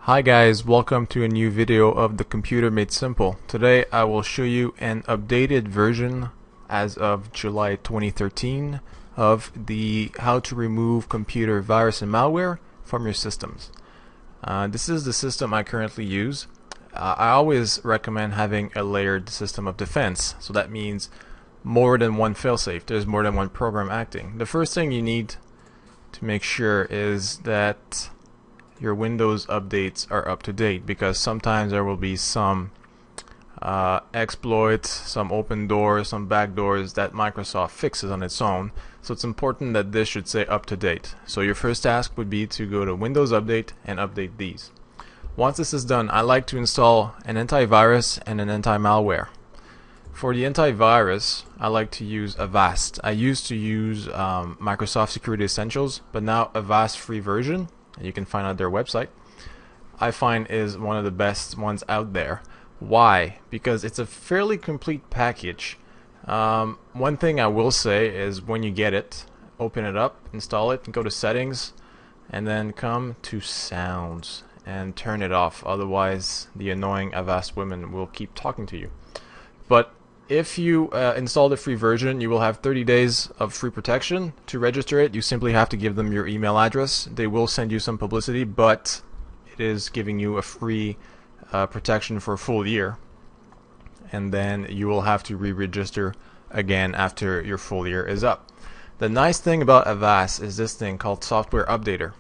Hi guys, welcome to a new video of the Computer Made Simple. Today I will show you an updated version as of July 2013 of the how to remove computer virus and malware from your systems. This is the system I currently use. I always recommend having a layered system of defense, so that means more than one failsafe. There's more than one program acting. The first thing you need to make sure is that your Windows updates are up to date, because sometimes there will be some exploits, some open doors, some backdoors that Microsoft fixes on its own. So it's important that this should say up to date. So your first task would be to go to Windows Update and update these. Once this is done, I like to install an antivirus and an anti-malware. For the antivirus, I like to use Avast. I used to use Microsoft Security Essentials, but now Avast free version, you can find out their website, I find is one of the best ones out there. Why? Because it's a fairly complete package. One thing I will say is when you get it, open it up, install it, and go to settings, and then come to sounds and turn it off. Otherwise, the annoying Avast women will keep talking to you. But if you install the free version, you will have 30 days of free protection. To register it, you simply have to give them your email address. They will send you some publicity, but it is giving you a free protection for a full year. And then you will have to re-register again after your full year is up. The nice thing about Avast is this thing called Software Updater.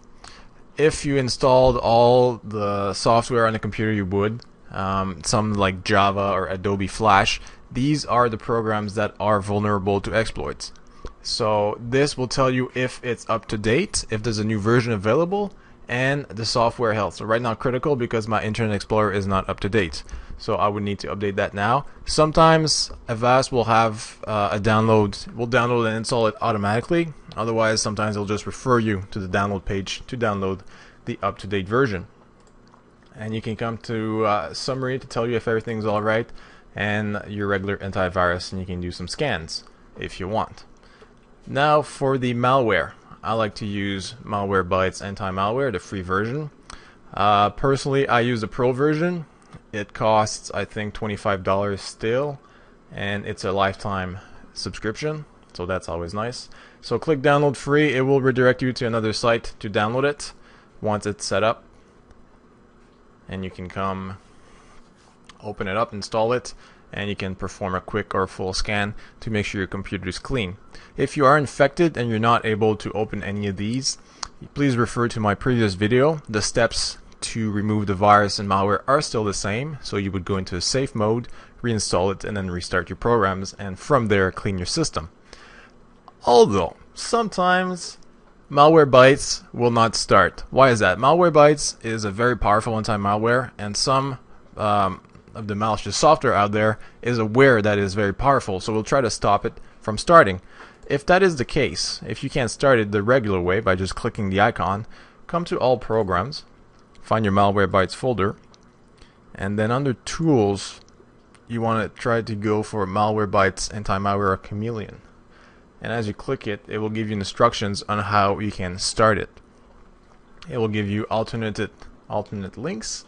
If you installed all the software on the computer you would, some like Java or Adobe Flash, these are the programs that are vulnerable to exploits. So this will tell you if it's up to date, if there's a new version available, and the software health. So right now critical because my Internet Explorer is not up to date. So I would need to update that now. Sometimes Avast will have a download, will download and install it automatically. Otherwise, sometimes it'll just refer you to the download page to download the up-to-date version. And you can come to summary to tell you if everything's alright, and your regular antivirus, and you can do some scans if you want. Now for the malware, I like to use Malwarebytes Anti-Malware, the free version. Personally, I use the pro version. It costs, I think, $25 still, and it's a lifetime subscription, so that's always nice. So click download free. It will redirect you to another site to download it once it's set up, and you can come open it up, install it, and you can perform a quick or full scan to make sure your computer is clean. If you are infected and you're not able to open any of these, please refer to my previous video. The steps to remove the virus and malware are still the same. So you would go into a safe mode, reinstall it, and then restart your programs, and from there clean your system. Although sometimes Malwarebytes will not start. Why is that? Malwarebytes is a very powerful anti-malware, and some of the malicious software out there is aware that it is very powerful, so we'll try to stop it from starting. If that is the case, if you can't start it the regular way by just clicking the icon, come to all programs, find your Malwarebytes folder, and then under tools you want to try to go for Malwarebytes Anti-Malware Chameleon. And as you click it, it will give you instructions on how you can start it. It will give you alternate links,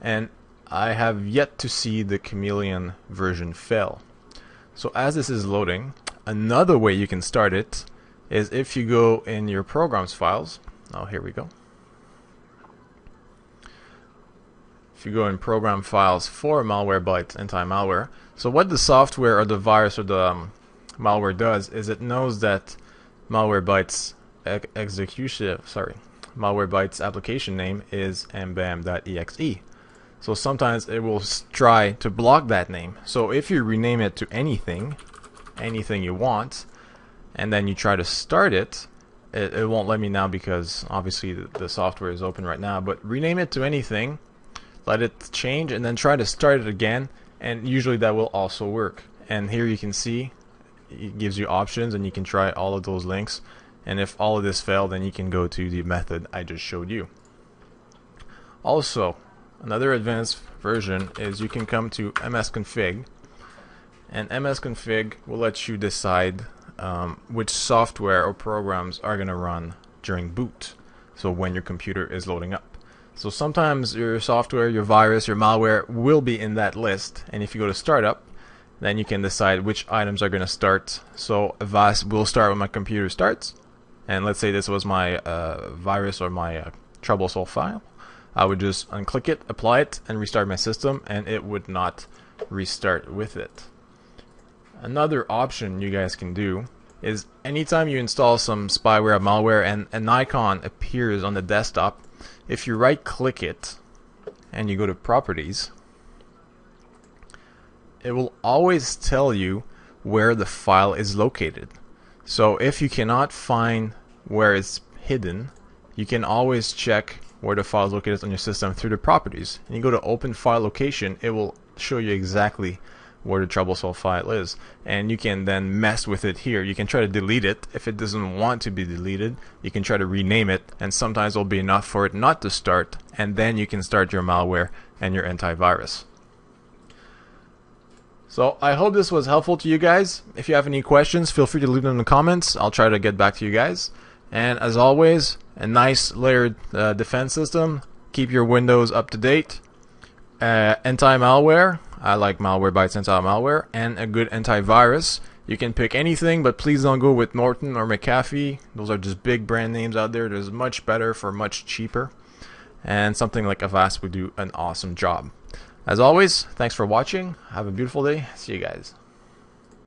and I have yet to see the Chameleon version fail. So as this is loading, another way you can start it is if you go in your programs files. Oh, here we go. If you go in program files for Malwarebytes Anti-Malware, so what the software or the virus or the malware does is it knows that Malwarebytes Malwarebytes application name is mbam.exe. So sometimes it will try to block that name. So if you rename it to anything you want, and then you try to start it, it won't let me now because obviously the software is open right now. But rename it to anything, let it change, and then try to start it again, and usually that will also work. And here you can see it gives you options, and you can try all of those links. And if all of this failed, then you can go to the method I just showed you. Also, another advanced version is you can come to msconfig, and msconfig will let you decide which software or programs are going to run during boot, so when your computer is loading up. So sometimes your software, your virus, your malware will be in that list, and if you go to startup, then you can decide which items are going to start. So Avast will start when my computer starts, and let's say this was my virus or my troublesome file. I would just unclick it, apply it, and restart my system, and it would not restart with it. Another option you guys can do is anytime you install some spyware or malware and an icon appears on the desktop, if you right click it and you go to properties, it will always tell you where the file is located. So if you cannot find where it's hidden, you can always check where the file is located on your system through the properties. And you go to open file location, it will show you exactly where the troublesome file is, and you can then mess with it here. You can try to delete it. If it doesn't want to be deleted, you can try to rename it, and sometimes it'll be enough for it not to start, and then you can start your malware and your antivirus. So I hope this was helpful to you guys. If you have any questions, feel free to leave them in the comments. I'll try to get back to you guys. And as always, a nice layered defense system. Keep your Windows up to date. Anti-Malware. I like Malwarebytes Anti-Malware. And a good antivirus. You can pick anything, but please don't go with Norton or McAfee. Those are just big brand names out there. There's much better for much cheaper. And something like Avast would do an awesome job. As always, thanks for watching. Have a beautiful day. See you guys.